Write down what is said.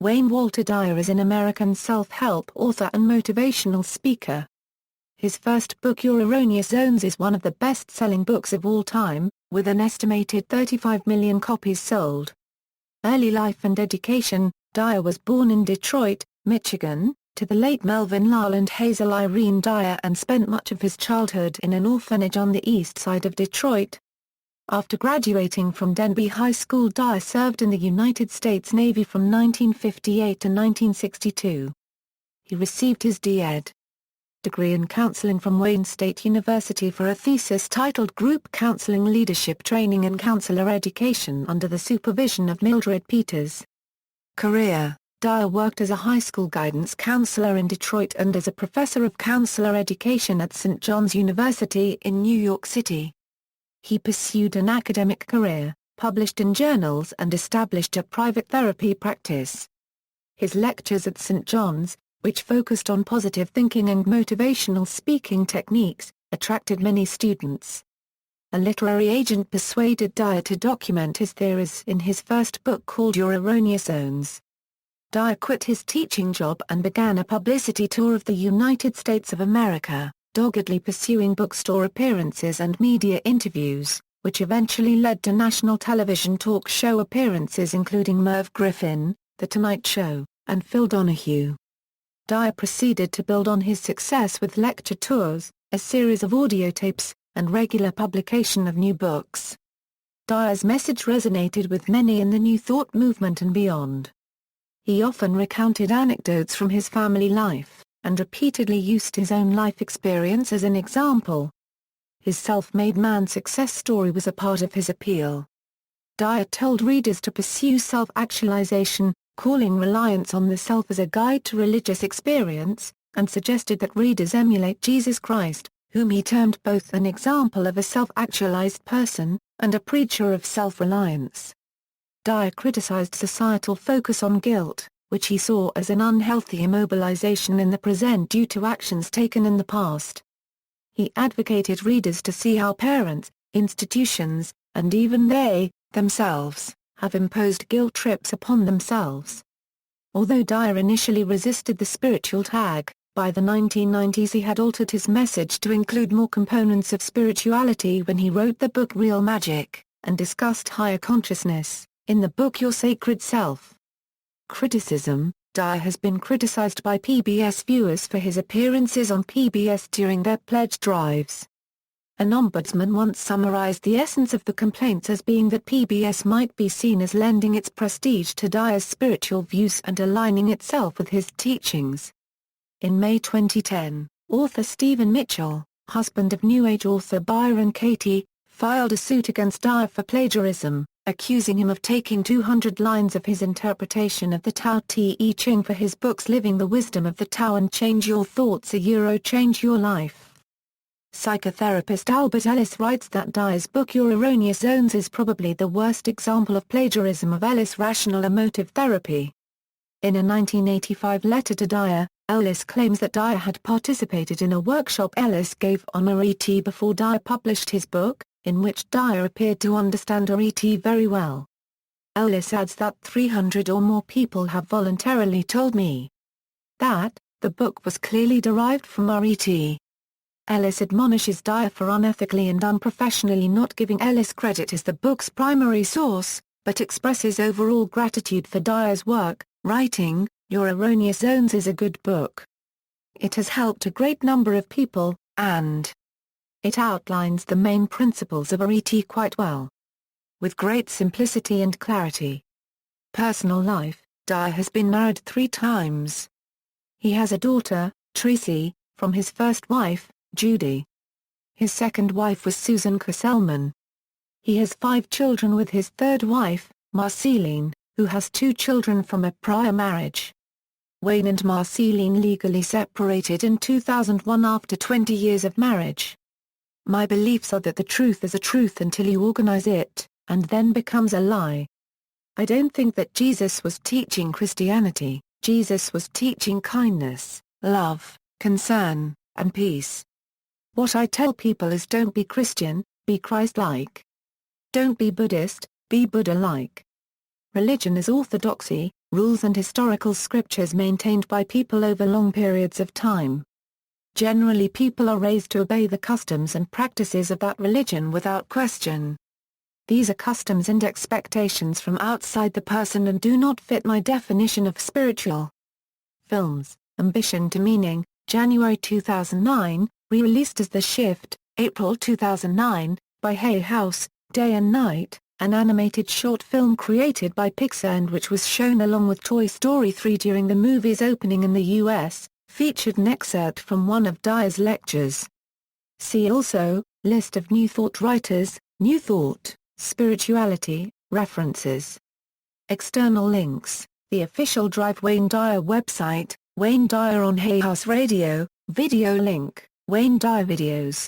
Walter Dyer is an American self-help author and motivational speaker. His first book Your Erroneous Zones is one of the best-selling books of all time, with an estimated 35 million copies sold. Early life and education. Dyer was born in Detroit, Michigan, to the late Melvin Lyle and Hazel Irene Dyer, and spent much of his childhood in an orphanage on the east side of Detroit. After graduating from Denby High School, Dyer served in the United States Navy from 1958 to 1962. He received his D.Ed. degree in counseling from Wayne State University for a thesis titled Group Counseling Leadership Training and Counselor Education under the supervision of Mildred Peters. Career. Dyer worked as a high school guidance counselor in Detroit and as a professor of counselor education at St. John's University in New York City. He pursued an academic career, published in journals, and established a private therapy practice. His lectures at St. John's, which focused on positive thinking and motivational speaking techniques, attracted many students. A literary agent persuaded Dyer to document his theories in his first book called Your Erroneous Zones. Dyer quit his teaching job and began a publicity tour of the United States of America, doggedly pursuing bookstore appearances and media interviews, which eventually led to national television talk show appearances including Merv Griffin, The Tonight Show, and Phil Donahue. Dyer proceeded to build on his success with lecture tours, a series of audio tapes, and regular publication of new books. Dyer's message resonated with many in the New Thought movement and beyond. He often recounted anecdotes from his family life, and repeatedly used his own life experience as an example. His self-made man success story was a part of his appeal. Dyer told readers to pursue self-actualization, calling reliance on the self as a guide to religious experience, and suggested that readers emulate Jesus Christ, whom he termed both an example of a self-actualized person, and a preacher of self-reliance. Dyer criticized societal focus on guilt, which he saw as an unhealthy immobilization in the present due to actions taken in the past. He advocated readers to see how parents, institutions, and even they, themselves, have imposed guilt trips upon themselves. Although Dyer initially resisted the spiritual tag, by the 1990s he had altered his message to include more components of spirituality when he wrote the book Real Magic, and discussed higher consciousness, in the book Your Sacred Self. Criticism. Dyer has been criticized by PBS viewers for his appearances on PBS during their pledge drives. An ombudsman once summarized the essence of the complaints as being that PBS might be seen as lending its prestige to Dyer's spiritual views and aligning itself with his teachings. In May 2010, author Stephen Mitchell, husband of New Age author Byron Katie, filed a suit against Dyer for plagiarism, accusing him of taking 200 lines of his interpretation of the Tao Te Ching for his books Living the Wisdom of the Tao and Change Your Thoughts Change Your Life. Psychotherapist Albert Ellis writes that Dyer's book Your Erroneous Zones is probably the worst example of plagiarism of Ellis' rational emotive therapy. In a 1985 letter to Dyer, Ellis claims that Dyer had participated in a workshop Ellis gave on RET before Dyer published his book, in which Dyer appeared to understand RET very well. Ellis adds that 300 or more people have voluntarily told me that the book was clearly derived from RET. Ellis admonishes Dyer for unethically and unprofessionally not giving Ellis credit as the book's primary source, but expresses overall gratitude for Dyer's work, writing, Your Erroneous Zones is a good book. It has helped a great number of people, and it outlines the main principles of RET quite well, with great simplicity and clarity. Personal life. Dyer has been married 3 times. He has a daughter, Tracy, from his first wife, Judy. His second wife was Susan Kesselman. He has 5 children with his third wife, Marceline, who has 2 children from a prior marriage. Wayne and Marceline legally separated in 2001 after 20 years of marriage. My beliefs are that the truth is a truth until you organize it, and then becomes a lie. I don't think that Jesus was teaching Christianity. Jesus was teaching kindness, love, concern, and peace. What I tell people is don't be Christian, be Christ-like. Don't be Buddhist, be Buddha-like. Religion is orthodoxy, rules and historical scriptures maintained by people over long periods of time. Generally people are raised to obey the customs and practices of that religion without question. These are customs and expectations from outside the person and do not fit my definition of spiritual. Films, Ambition to Meaning, January 2009, re-released as The Shift, April 2009, by Hay House, Day and Night, an animated short film created by Pixar and which was shown along with Toy Story 3 during the movie's opening in the U.S., featured an excerpt from one of Dyer's lectures. See also, List of New Thought writers, New Thought, Spirituality, References. External links, the official Drive Wayne Dyer website, Wayne Dyer on Hay House Radio, video link, Wayne Dyer videos.